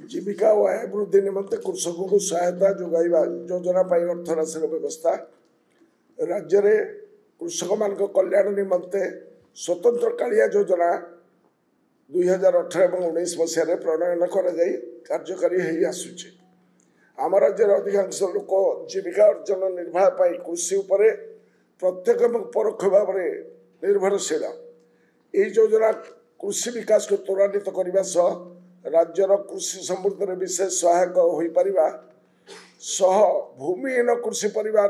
जीविका और आय वृद्धि निमंते कृषकों को सहायता जोगाइबा योजना पाई अर्थ राशि व्यवस्था राज्य रे कृषक मान कल्याण निमंते स्वतंत्र कालिया योजना 2018 और 19 मसीह प्रणयन कर कार्यकारी हो आसुचे। आम राज्य अधिकांश लोक जीविका अर्जन निर्वाह पाई कृषि उपरे प्रत्यक्ष और परोक्ष भाव में निर्भरशील। यह योजना कृषि विकास को त्वरान्वित करने सह राज्यर कृषि समृद्धि में विशेष सहायक हो पारिबा सह भूमिहीन कृषि परिवार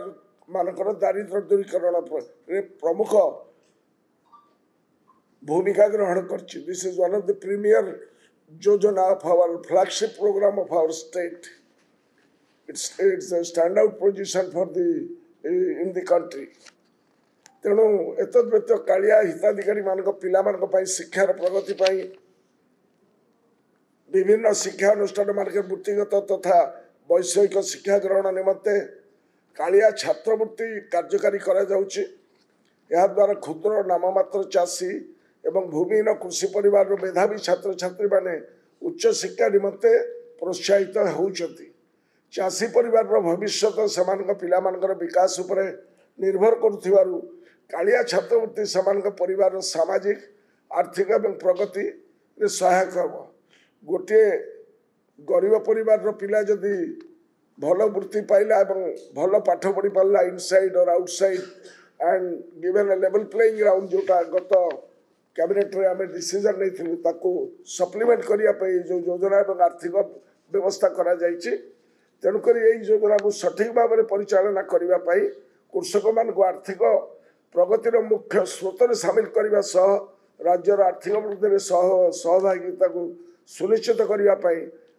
मानकर दारिद्र्य दूरीकरण प्रमुख भूमिका ग्रहण करछि। This is one of the premier योजना of our flagship programme of our state. It's a standout position for the in the country। तेणु एतद व्यत कालिया हिताधिकारी मानक पिला मानक पई शिक्षार प्रगति पई विभिन्न शिक्षा अनुष्ठान मानक वृत्तिगत तथा वैषयिक शिक्षा ग्रहण निमंते कालिया छात्रवृत्ति कार्यकारी करा जाउछि। या द्वारा क्षुद्र नाममात्र चाषी एवं भूमिहीन कृषि परिवार मेधावी छात्र छात्री माने उच्च शिक्षा निमंते प्रोत्साहित होउछथि। चाषी परिवार भविष्यत समान पिला मानकर विकास उपरे निर्भर करुथिबारु कालिया छात्रवृत्ति समान परिवार सामाजिक आर्थिक एवं प्रगति रे सहायक हो। गोटे गरीब परिवार पिला जदि भल वृत्ति पाइला एवं भल पाठ पढ़ी पारा इनसाइड और outside and given A level playing ground जोटा गत कैबिनेट रे आमे डिसीजन नहीं ताको सप्लीमेंट करिया पे जो योजना एवं आर्थिक व्यवस्था करा जायछि। तेणुक योजना को सठिक भाव में परिचालना करने कृषक मान आर्थिक प्रगतिर मुख्य स्रोत में सामिल करने सह राज्यर आर्थिक वृद्धि सहभागिता को सुनिश्चित करने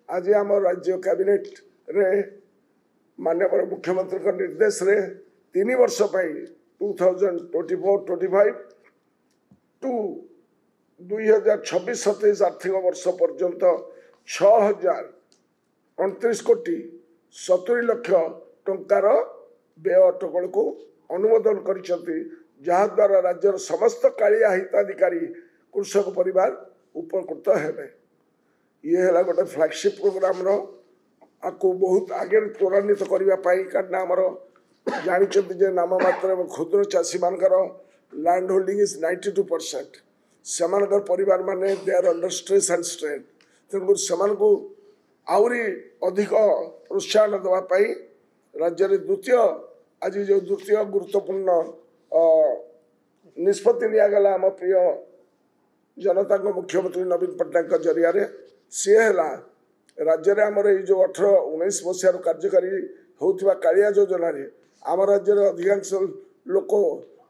आज आम राज्य कैबिनेट रे माननीय मुख्यमंत्री का निर्देश रे 3 वर्ष 2024-25 टू 2026-27 आर्थिक वर्ष पर्यंत 6,029 कोटी 70 लाख टंकार व्यय अटकल को अनुमोदन करिसेंती, जहा द्वारा राज्यर समस्त कालिया हिताधिकारी कृषक परिवार उपकृत हेबे। ये है गोटे फ्लैगशिप प्रोग्राम रो आपको बहुत आगे त्वरान्वित करने कारण आमर जानते जे नाम मात्र क्षुद्र चाषी मानकर लैंड होल्डिंग इज 92%। सेमानकर परिवार माने they are under stress and strain. तेणुकर सेमान को आउरी अधिक प्रोत्साहन देवाई राज्य में द्वितीय आज जो द्वितीय गुरुत्वपूर्ण निष्पत्ति निगला आम प्रिय जनता मुख्यमंत्री नवीन पट्टनायक जरिया सी है राज्य में आमर जो 18-19 मसीह कार्यकारी होता कालिया योजना आम राज्य अधिकांश लोक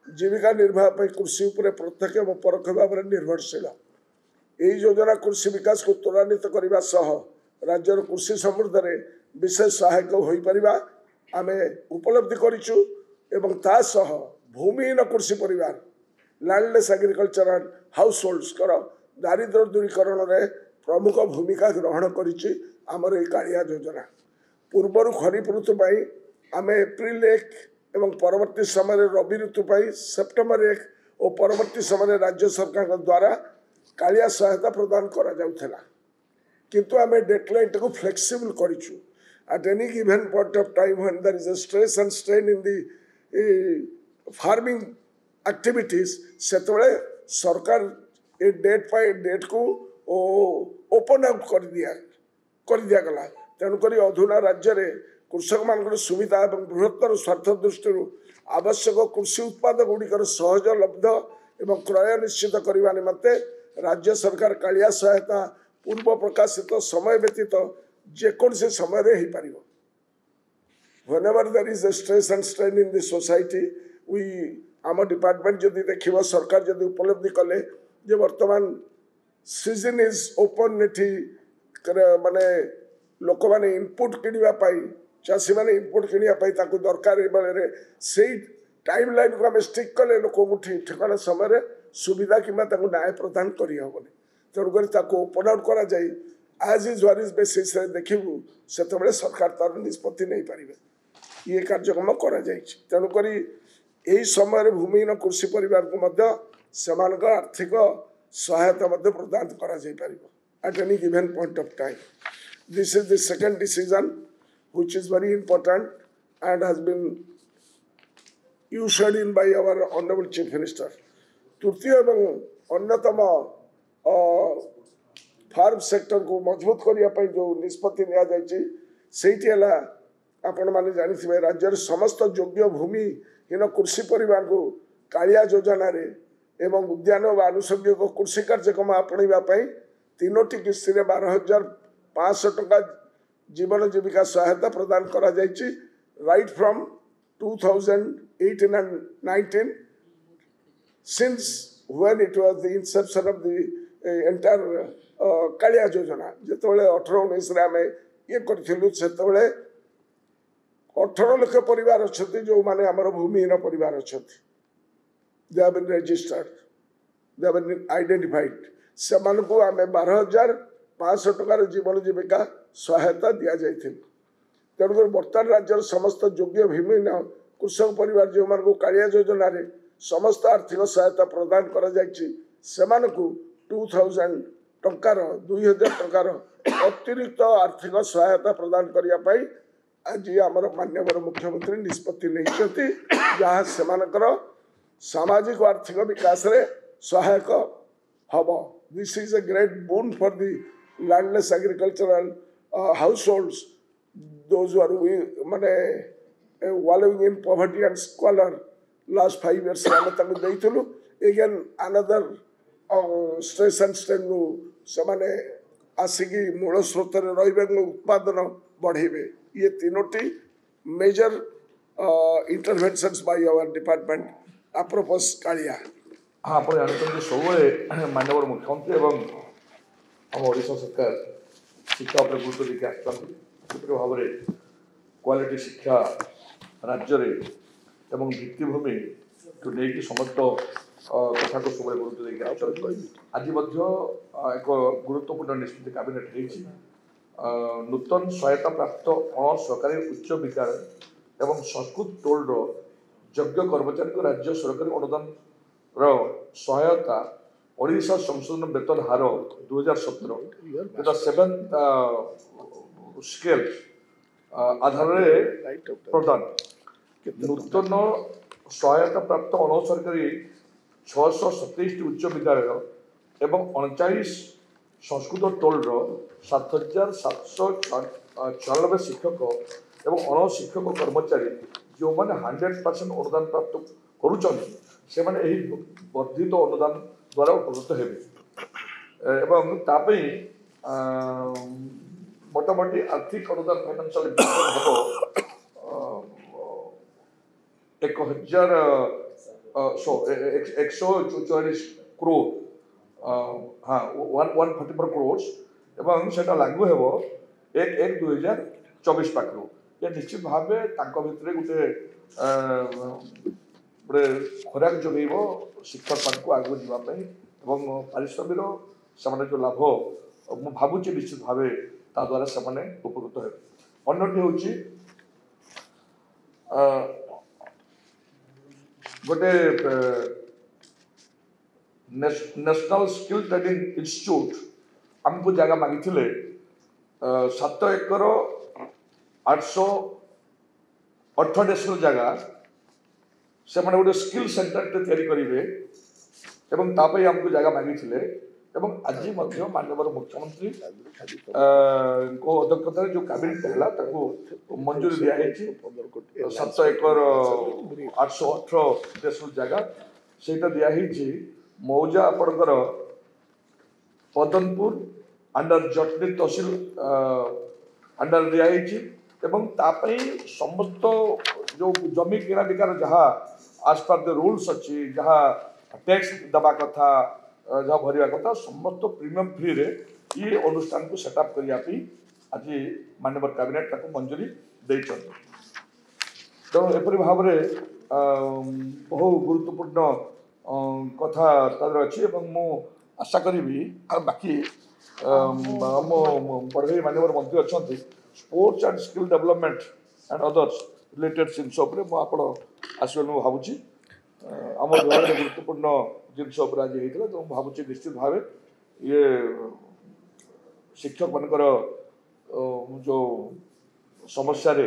जीविका निर्वाह कृषि उपर प्रत्यक्ष और परोक्ष भाव में निर्भरशील। यही योजना कृषि विकास को त्वरान्वित करने सह राज्यर कृषि समृद्धि में विशेष सहायक हो पारिबा आमे उपलब्धि करिछु एवं ता सह भूमिहीन कृषि परिवार landless agriculture and house holds कर दारिद्र्य दूरीकरण में प्रमुख भूमिका ग्रहण करिछि आमर ए कालिया योजना। पूर्वर खरीफ ऋतु पाई आमे एप्रिल 1 एवं परवर्ती समय रबी ऋतु पाई सेप्टेम्बर 1 और परवर्ती समय राज्य सरकार द्वारा कालिया सहायता प्रदान करा जाउथला, किंतु आमे डेडलाइन को flexible करिछु। At any given point of time when there is a stress and strain in the farming activities, सेतबले सरकार ए डेट पाई डेट को ओपन आउट कर दिया गला। तेणुक अधुना राज्य में कृषक मान सुविधा और बृहत्तर स्वार्थ दृष्टि आवश्यक कृषि उत्पाद गुड़िकर सहज लब्ध एवं क्रय निश्चित करने निमंते राज्य सरकार कालिया सहायता पूर्व प्रकाशित समय व्यतीत जेकोसी समय हो पार। Whenever there is a stress and strain in the society, we आम डिपार्टमेंट जदि देखिए सरकार जदि उपलब्धि कले जे वर्तमान सीजन इज ओपन एठी माने लोक माने इनपुट किनिबा चाषी माने इनपुट किनिबा ताकू दरकार बेले से टाइम लाइन को आम स्टिक कले लोक ठिकाना समय सुविधा किंबा न्याय प्रदान करहबनी। तेणुक ओपन आउट करा जाए आज इज वार इज बेसिस देखू से सरकार तार निष्पत्ति नहीं पारे। ये कार्यक्रम करा तेणुक यही समय भूमिहीन कृषि परिवार को आर्थिक सहायता प्रदान करा at any given point of time. This is the second decision, which is very important and has been ushered in by our Honorable Chief Minister. तृतीय एवं अन्यतम फार्म सेक्टर को मजबूत करने जो निष्पत्ति निया आपण माने जानिथिबे राज्यर समस्त योग्य भूमिहीन कृषि परिवार को कालिया योजना रे एवं उद्यान व आनुषंगिक कृषि कार्यक्रम आपणा तीनोटी किस्ती 12,500 टका जीवन जीविका सहायता प्रदान करा जायछि right from 2018 and 19 since when it was the inception of the entire Kalia Yojana जेतबेले 18-19 रे आमे ये करथिलु सेतबेले 18 लाख परिवार अच्छे जो माने आमर भूमिहीन परिवार अच्छे they have been registered they have been identified से आम 12,500 टकार जीवन जीविका सहायता दि जाइए तेणुक बर्तमान राज्यर समस्त योग्य भूमिहीन कृषक परिवार जो मान कालिया योजना रे समस्त आर्थिक सहायता प्रदान करा जाइछि सेमानकु 2,000 टंकार 2,000 टंकार अतिरिक्त आर्थिक सहायता प्रदान करिया पाई आज आमर माननीय मुख्यमंत्री निष्पत्ति नहीं जहाँ सेमानकर सामाजिक आर्थिक विकास रे सहायक हब this is a great boon for the landless agricultural households those are माने wallowing in poverty and squalor last 5 years आम ताकू देइथलु again another stress and strain नु समाने आसिकी मूल स्रोत रे रहिबे उत्पादन बढ़ेबे ये तीनोटी major interventions by our department apropos Kalia. हाँ आप जानते सब माननीय मुख्यमंत्री एवं आम ओडिशा सरकार शिक्षा उपर गुरुत्व देके आसुच्च भाव में क्वालिटी शिक्षा राज्य एवं भित्तिभूमि को लेकिन समस्त कथा को सब गुरुत्व देके आज एक गुरुत्वपूर्ण निष्पत्ति कैबिनेट होती नूतन सहायता प्राप्त अणसरकारी उच्च विद्यालय एवं संस्कृत टोल्ड योग्य कर्मचारी को राज्य सरकारी अनुदान सहायता ओडिशा संशोधन वेतन हार 2017 सेवेन्थ स्केल आधार प्रदान नूतन सहायता प्राप्त अणसरकारी 627 उच्च विद्यालय एवं 39 संस्कृत टोल्ड 7,796 शिक्षक एवं अणशिक्षक कर्मचारी जो मैंने 100% अनुदान प्राप्त करुँच से वर्धित अनुदान द्वारा उपकृत हेबे एवं तापई मोटामोटी आर्थिक अनुदान फाइनेंशियल हम 1,144 करोड़ हाँ 144 करोड़ एवं सेटा लागू हेबो 1/1/2024 पाखरु ये निश्चित भाव भितर गोटे खोराक जगेब शिक्षक मान को आगे जावाई पारिश्रमिक से जो लाभ मु भावुची निश्चित भाव ता द्वारा से उपकृत हे अन्यटी हूँ गोटे नेशनल स्किल ट्रेनिंग इंस्टीट्यूट आमको जगह मागी 7 एकर 808 डेसिमल जगह से गोटे स्किल सेंटर तैयारी करेंगे एवं तापाई आमको जगह मागी आज माननीय मुख्यमंत्री को अध्यक्षतार जो कैबिनेट है मंजूरी दिखाई 7 एकर 818 डेसिमल जगह से दिखाई मौजा आपणकर पदनपुर अंडर जटनी तहसिल अंडर दिखाई समस्त जो जमी किना बिकार जहाँ आज पर द रूल्स अच्छी जहाँ टैक्स दबा कथा जहाँ भरवा कथा समस्त प्रीमियम फ्री रे ये अनुष्ठान को सेटअप करने आज माननीय कैबिनेट मंजूरी देते तेणु एपरी भाव में बहु गुरुत्वपूर्ण कथा तादर अच्छी मु आशा करी बाकी पढ़े माननीय मंत्री अच्छा sports and skill development and others related जिनस आसवे भावुँ आम विभाग गुरुत्वपूर्ण जिनस आज होता तो भावुँ निश्चित भाव ये शिक्षक मानकर समस्या रे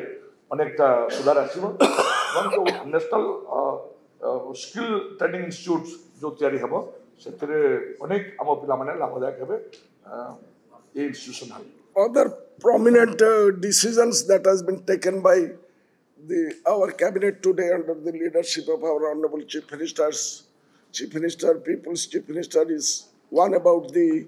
अनेकटा सुधार आसीबो जो नेशनल स्किल ट्रेनिंग इंस्टीट्यूट जो तैयारी हबो सेतरे अनेक आम पिला माने लाभदायक हेबे ए इंस्टीट्यूशन हबे Other prominent decisions that has been taken by our cabinet today under the leadership of our Honorable Chief Minister, People's Chief Minister, is one about the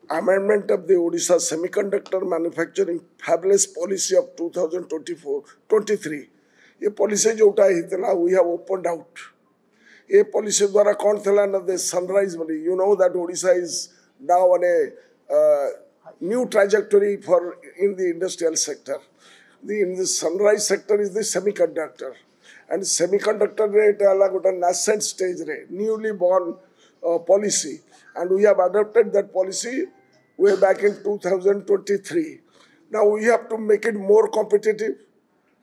amendment of the Odisha Semiconductor Manufacturing Fabless Policy of 2024-23. ये policy जोटा हितला we have opened out. ये policy द्वारा कौन थला ना the sunrise वाली. You know that Odisha is now on a new trajectory for in the industrial sector. In the sunrise sector is the semiconductor, and semiconductor rate alag got a nascent stage rate, newly born policy, and we have adopted that policy way back in 2023. Now we have to make it more competitive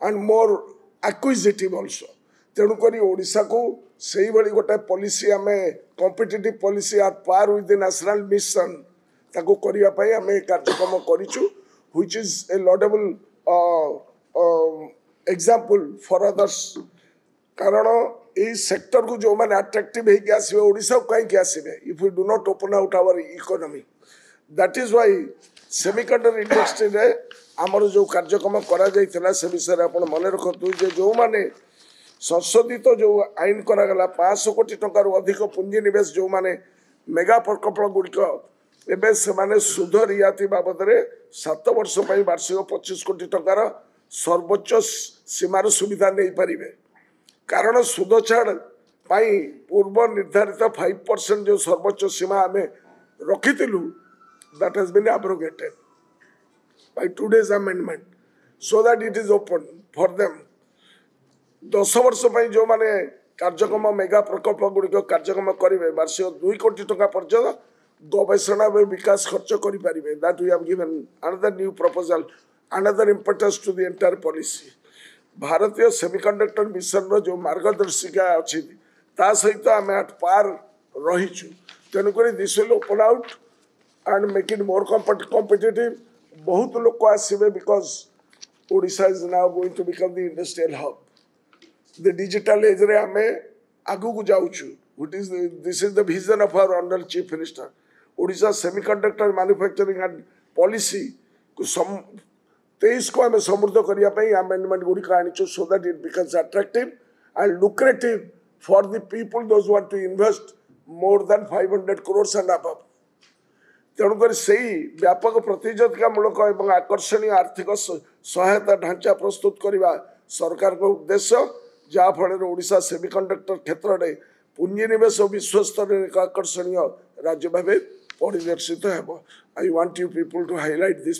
and more acquisitive also. तेणुकरी Odisha को सही भली गोटे policy आमे competitive policy are par with the national mission ताको करिया पई आमे कार्यक्रम करिछु which is a laudable example for others कारण ए सेक्टर को जो माने अट्रैक्टिव हे के आसीबे ओडिशा को काई के आसीबे if we do not open out our economy that is why semiconductor industry रे हमर जो कार्यक्रम करा जाइतला से विषय आपण मने रखतु जे जो माने संशोधित जो आईन करा गला 500 कोटी टंका रु अधिक पुंजी निवेश जो माने मेगा प्रकल्प गुड़िक एबे से सुध रियाती बाबद 7 वर्ष वार्षिक 25 कोटी टंकार सर्वोच्च सीमार सुविधा नहीं पारे कारण सुध छाड़ पूर्व निर्धारित 5% जो सर्वोच्च सीमा आम रखी that has been abrogated by today's amendment so that it is open for them 10 वर्ष जो माने कार्यक्रम मेगा प्रकल्प गुड़िक कार्यक्रम करेंगे वार्षिक 2 कोटी टंका पर्यंत गवेषणा में विकास खर्च करि परिबे that we have given another new proposal another impetus to the entire policy भारतीय सेमीकंडक्टर मिशन रो जो मार्गदर्शिका अछि ता सहित आम एट पार रहीछु तेणुक this will open out and make it more competitive बहुत लोक आसबे because Odisha is now going to become the industrial hub the digital age रे आम आगु को जाउछु this is the vision of our honorable chief minister Odisha semiconductor manufacturing and policy को 23 को हमें समृद्ध करिया पई amendment गुडी का आनिचो so that it becomes attractive and lucrative for the people those who want to invest more than 500 crores and above तेणुकर से व्यापक प्रतियोगितामूलक और आकर्षणीय आर्थिक सहायता ढांचा प्रस्तुत करने सरकार का उद्देश्य जहाँफल ओडिशा सेमीकंडक्टर क्षेत्र में पुंजीनिवेश विश्वस्तर एक आकर्षणीय राज्य भाव परिदर्शित हो I want you people to highlight this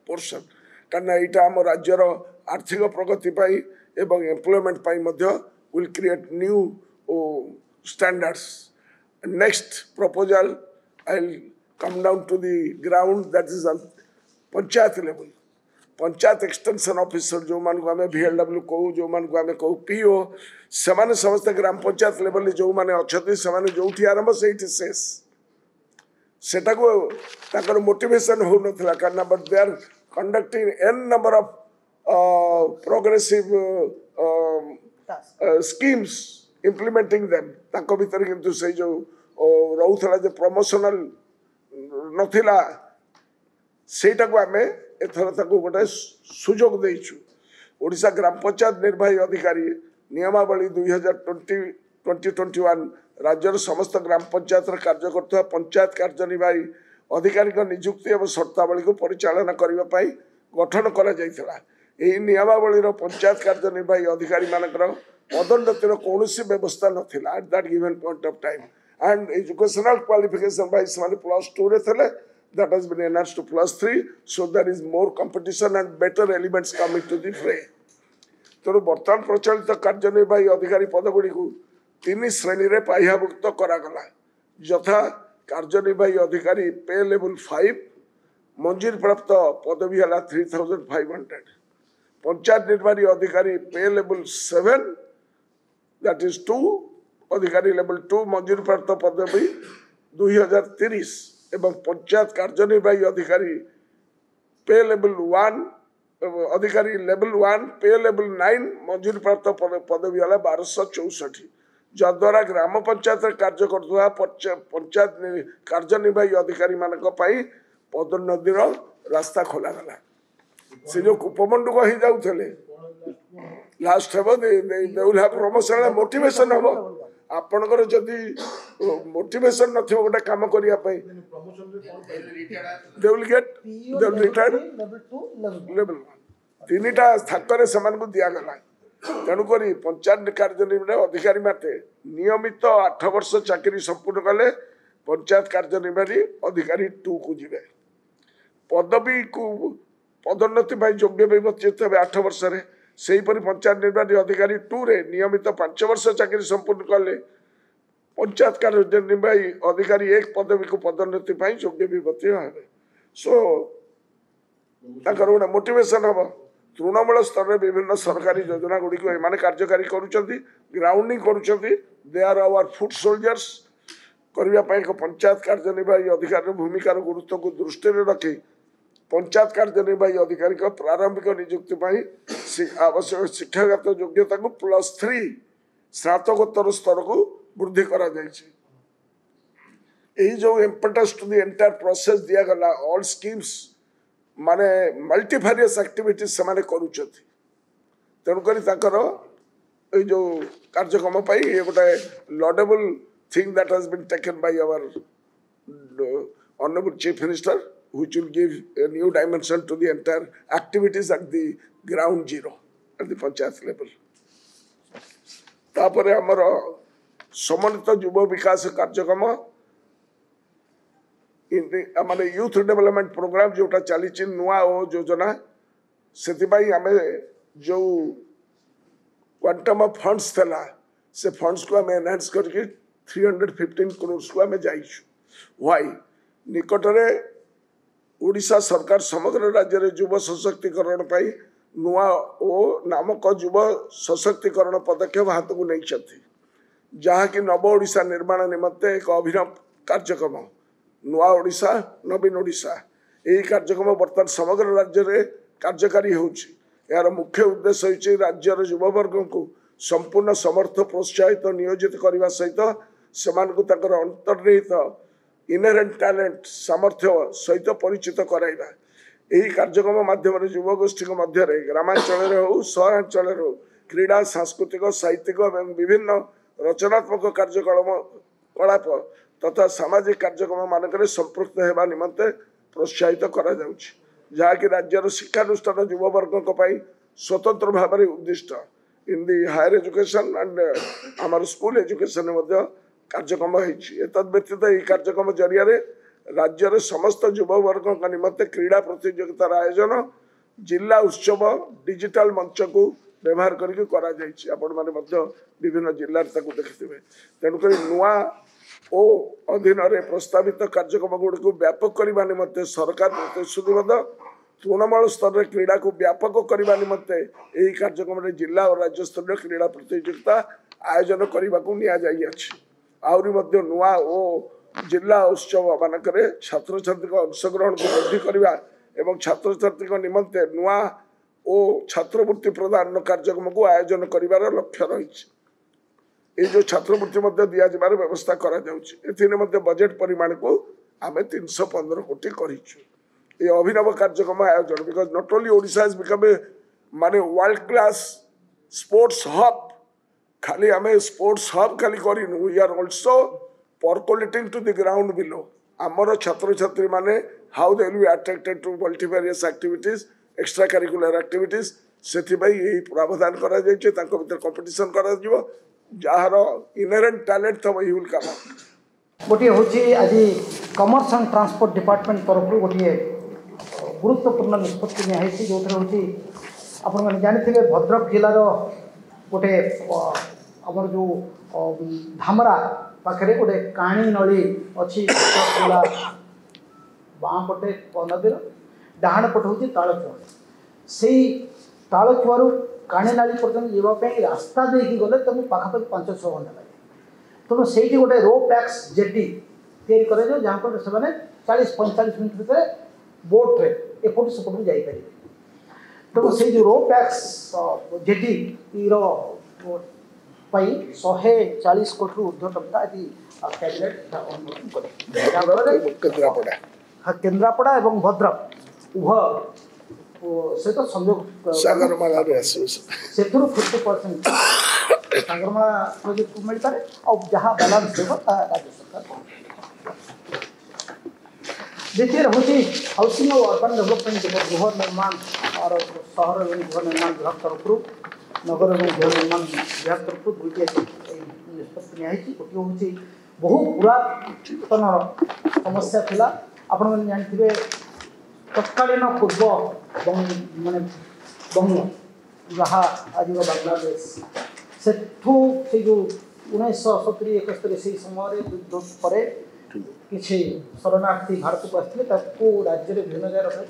portion कारण यहाँ आम राज्यर आर्थिक प्रगति एवं employment will create new standards next proposal I will come down to the ground that is on panchayat level panchayat extension officer जो मान को हमें VLW कहू जो मान को हमें कहू PO से समस्त ग्राम पंचायत लेवल जो माने अच्छे से जो आरंभ से शेष सेटा को ताकर मोटिवेशन हो नथला कारण but they are conducting n number of progressive schemes implementing them ताको भीतर किंतु से जो रहउथला जे प्रमोशनल नथिला सेटा को आमे एथर ताको गोटे सुजोग देइछु ओडिशा ग्राम पंचायत निर्वाही अधिकारी नियमावली 2020-2021 राज्यर समस्त ग्राम पंचायत कार्य करथवा पंचायत कार्यनिर्वाही अधिकारी नियुक्ति और शर्तावली को परिचालन करने गठन करा जायथिला एही नियमावलीर पंचायत कार्यनिर्वाही अधिकारी मानकर पदोन्नतिर कौनसी व्यवस्था नथिला at that given point of time and educational qualification by +2 रे थले that has been enhanced to +3 so there is more competition and better elements coming to the fray तेणु बर्तमान प्रचलित कार्यनिर्वाही अधिकारी पदगुड़ी को 3 श्रेणी रे पाह्याभुक्त करागला यथा कार्यनिर्वाही अधिकारी पे लेवल 5 मंजूरी प्राप्त पदवी है 3500 पंचायत निर्वाही अधिकारी पे लेवल 7 that is 2 अधिकारी लेवल 2 मंजूरी प्राप्त पदवी 2030 एवं पंचायत कार्यनिर्वाही अधिकारी पे लेवल 1 अधिकारी लेवल 1 पे लेवल 9 मंजूरी प्राप्त पदवी है 1264 जद्वारा ग्राम पंचायत कार्य कर पंचायत कार्यनिर्वाही अधिकारी मान पदोन्नतिर रास्ता खोलागला से जो कुपमंडुक हो जाऊे लास्ट हम देउल प्रमोशन मोटिवेशन हम आपणकर जदि मोटिवेशन न गोटे काम करने they will get they will retired level 3टा स्थान से दिगला तेणुक पंचायत कार्यनिर्वाही अधिकारी माते नियमित 8 वर्ष चाकरी संपूर्ण कले पंचायत कार्यनिर्वाही अधिकारी 2 को जीवे पदवी को पदोन्नति योग्य व्यवस्थित हे 8 वर्ष से पंचायत निर्वाही अधिकारी 2 रे नियमित 5 वर्ष चाकरी संपूर्ण कले पंचायत कार्यनिर्वाही अधिकारी 1 पदवी को पदोन्नति योग्य व्यवस्थित हे सो गोटे मोटिवेशन हम तृणमूल स्तर में विभिन्न सरकारी योजना गुड़ी को एमाने कार्यकारी करुँच ग्राउंडिंग करुँच they are our foot soldiers करने एक पंचायत कार्यनिर्वाही अधिकारी भूमिकार गुरुत्व को दृष्टि रखी पंचायत कार्यनिर्वाही अधिकारी प्रारंभिक नियुक्ति आवश्यक शिक्षागत योग्यता को +3 स्नातकोत्तर स्तर को वृद्धि करा जो importance to the entire process दिया गला ऑल स्कीम्स माने मल्टीफेरियस एक्टिविटीज से माने करूछथि तेणुक जो कार्यक्रम ये गोटे laudable thing that has been taken by our honourable chief minister which will give a new dimension to the entire activities at the ground zero at the panchayat level. तापर हमर समन्वित युव विकास कार्यक्रम माने यूथ डेवलपमेंट प्रोग्राम जोटा चली नुआ ओ योजना से आम जो क्वांटम ऑफ फंड्स थला से फंड्स को आम एनहांस करके 315 करोड़ को आम जाइछु वाई निकटरे ओडिशा सरकार समग्र राज्य में युव सशक्तिकरण पाई नुआ ओ नामक युव सशक्तिकरण पदक्षेप हाथ को नहीं जहाँकि नव ओडिशा निर्माण निमंते एक अभिनव कार्यक्रम नुआ ओडिशा नवीन ओडिशा यही कार्यक्रम बर्तमान समग्र राज्य में कार्यकारी होछि यार मुख्य उद्देश्य होछि राज्यर युववर्ग को संपूर्ण समर्थ प्रोत्साहित नियोजित करने सहित सेमानकु ताकर अंतर्निहित इनहेरेंट टैलेंट सामर्थ्य सहित परिचित कराइबा यही कार्यक्रम माध्यम युवगोष्ठी मध्य ग्रामांचल हो सहरांचल हो क्रीड़ा सांस्कृतिक साहित्यिक और विभिन्न रचनात्मक कार्यकलाप तथा सामाजिक कार्यक्रम मानक संपृक्त होगा निमंते प्रोत्साहित करा जहाँकि राज्यर शिक्षानुष्ठान युववर्ग स्वतंत्र भाव में उद्दिष्ट इन दी हायर एजुकेशन एंड आमर स्कूल एजुकेशन कार्यक्रम व्यतीत यह कार्यक्रम जरिया राज्यर समस्त युववर्ग निमंते क्रीड़ा प्रतियोगितार आयोजन जिला उत्सव डिजिटल मंच को व्यवहार करके विभिन्न जिले देखते तेणुक नुआ ओ अधीन प्रस्तावित कार्यक्रम गुड़ी को व्यापक करने निमंते सरकार प्रतिश्रुतिबद्ध तृणमूल स्तर में क्रीड़ा को व्यापक करने निमंते यही कार्यक्रम में जिला और राज्य स्तर क्रीड़ा प्रतियोगिता आयोजन करने को आहरी नुआ ओ जिला उत्सव मानक छात्र छात्री अंशग्रहण को वृद्धि करने एवं छात्र छात्री निमंते नुआ ओ छात्रवृत्ति प्रदान कार्यक्रम को आयोजन कर लक्ष्य रही ये जो छात्रवृत्ति दि जाबार व्यवस्था करा बजेट परिमाण को आम 315 कोटी करिछु ये अभिनव कार्यक्रम आयोजन because not only Odisha has become a माने वर्ल्ड क्लास स्पोर्ट्स हब खाली आम स्पोर्ट्स हब खाली करिनु we are also percolating to the ground below आमर छात्र छात्री माने how they will be attracted to multivarious activities extra curricular activities से प्रावधान करा जायछि तांको भीतर कंपटीशन करा जिवो जार इनहेरेंट टैलेंट थब ही विल कम गोटे हूँ आज कमर्स एंड ट्रांसपोर्ट डिपार्टमेंट तरफ गोटे गुरुत्वपूर्ण निष्पत्ति नियाई जो हूँ आपण जानी भद्रक जिलार गोटे आमर जो धामरा पाखे गोटे काणी नली अच्छी बाँ पटे नदीर डाण पटे हूँ तालचुआ से तालचुआरू काणी नाली पर्यटन जावाई रास्ता देकी गले तुम पाखापाखि 5-6 घंटा लगे तुम से गोटे रो पैक्स जेटी या जहाँ पर से 40-45 मिनट भर बोट्रे एपट सेपट जापर तेणु से जो रोड टैक्स जेडी पाई 140 कोटी ऊर्ध्व टंका यदि कैबिनेट अनुमोदन करे केन्द्रापड़ा और भद्रक उभय सहित संयोग सागरमाला से 50% सागरमाला प्रोजेक्ट को मिल पारे और जहाँ बैलेंस देव राज्य सरकार द्वितीय हूँ हाउसिंग और अर्बन डेवलपमेंट गृह निर्माण और सहर और गृह निर्माण विभाग तरफ नगर और गृह निर्माण विभाग तरफ दुईट निष्पत्ति निजी गोटे हूँ बहु पुरातन समस्या थिला आपण मैंने जानते तत्कालीन पूर्व माने बंग जहाँ आज बांग्लादेश से जो 1970-71 से समय युद्ध पर किसी शरणार्थी भारत को आसते राज्य में विभिन्न जगह रखा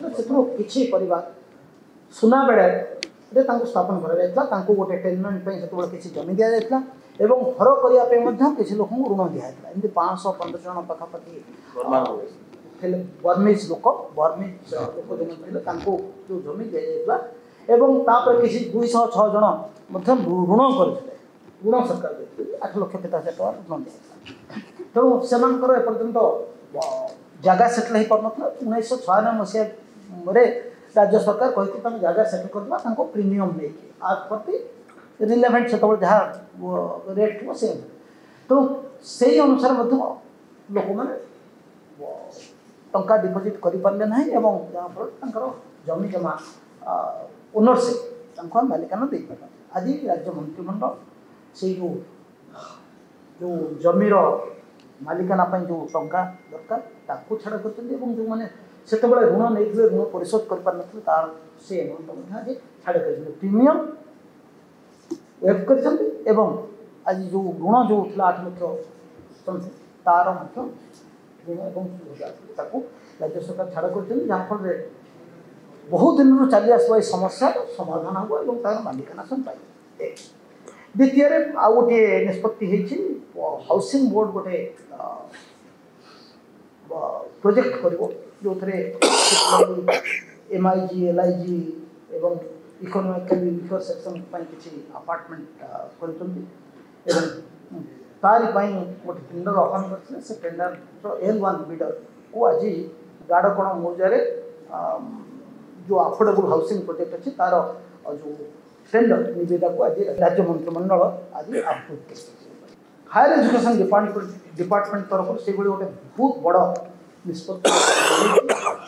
किसी परिवार सुना बेड़े स्थापन कर गोटे टेनमेंट किसी जमी दि जाता एवं घर करने किसी लोक ऋण दिखाई एमती 515 जन पाखापाखि बर्मिज लोक जो जमी दि जाता किसी 206 जन ऋण करते ऋण सरकार 8 लाख 50,000 टका ऋण दिया तेणु से एपर्यंत जगह सेटल हो पार 1996 मसीह राज्य सरकार कही तुम जगह सेटल करवा प्रीमियम नहीं आज प्रति रिलेवेंट से जहाँ रेट थो से तेणु से अनुसार लोक मैंने टंका डिपोजिट करें ना जहाँफल जमी जमा ओनरशिप मालिकाना दे पार आज राज्य मंत्रिमंडल से जो जमीर मालिकाना जो टंका दरकार ताकू छाड़ कर जो मैंने से ऋण नहीं ऋण परिशोध कर पार तार से अमाउंट आज छाड़ कर प्रीमियम वेब कर आज जो ऋण जो 8 लाख तार ऋण राज्य सरकार छाड़ कर जहाँफल बहुत दिन चली आसवा समस्या समाधान हम और तार मालिकाना सब पाए द्वितीय आउ गोटे निष्पत्ति हाउसिंग बोर्ड गोटे प्रोजेक्ट कर जो MIG LIG एवं इकोनॉमिकली वीकर सेक्शन किसी अपार्टमेंट तारी गोटे टेंडर आह्वान करते से टेंडर L1 बिडर को आज गाड़कोण मौजारे जो अफोर्डेबल हाउसिंग प्रोजेक्ट अच्छी तार जो टेंडर निवेदा को आज राज्य मंत्रिमंडल आज अप्रूव कर हायर एजुकेशन डिपार्टमेंट तरफ से गोटे बहुत बड़ निष्पत्ति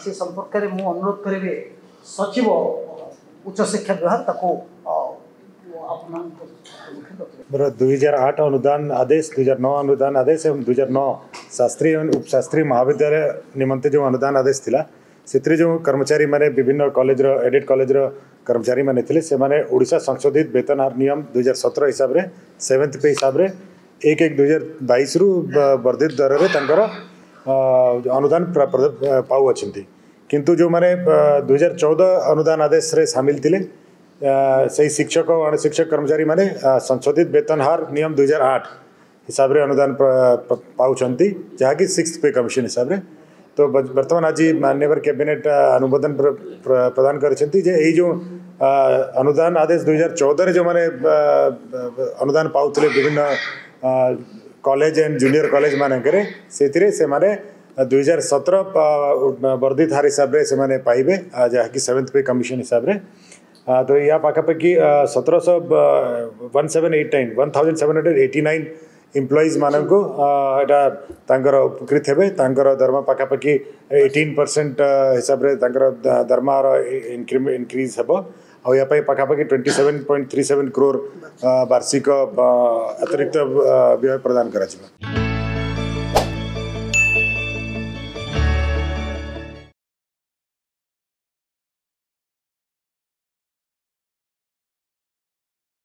से संपर्क में मुझे अनुरोध करेंगे सचिव उच्च शिक्षा विभाग ताको 2008 अनुदान आदेश 2009 अनुदान आदेश एवं 2009 शास्त्रीय एवं उपशास्त्रीय महाविद्यालय निमंते जो अनुदान आदेश थिला से जो कर्मचारी माने विभिन्न कॉलेज एडेड कॉलेज कर्मचारी माने थिले से माने ओडिशा संशोधित वेतन हार नियम 2017 हिसाब रे 7th पे हिसाब रे 1/1/2022 रु वर्धित दर रे तंकर अनुदान पाऊ अच्छी किंतु जो माने 2014 अनुदान आदेश रे शामिल थिले से शिक्षक और अणशिक्षक कर्मचारी माने संशोधित वेतन हार नियम 2008 हिसाब रे अनुदान पाउछंती जहाँकि 6th पे कमिशन हिसाब रे तो वर्तमान आज माननीय कैबिनेट अनुमोदन प्रदान करछंती जे एई जो अनुदान आदेश 2014 जो माने अनुदान पाउतले विभिन्न कॉलेज एंड जूनियर कॉलेज मानकरे सेतिरे से माने 2017 वर्धित हार हिसाब रे से माने पाइबे जहाँकि 7th पे कमिशन हिसाब रे तो या पाखापाखि 1789 एम्प्लॉइज मानक एटा उपकृत हेबे दरमा पाखापाखि 18% हिसाब रे दरमा इंक्रीज हेबो और या पाखापाखि 27.37 करोड़ वार्षिक अतिरिक्त व्यय प्रदान करा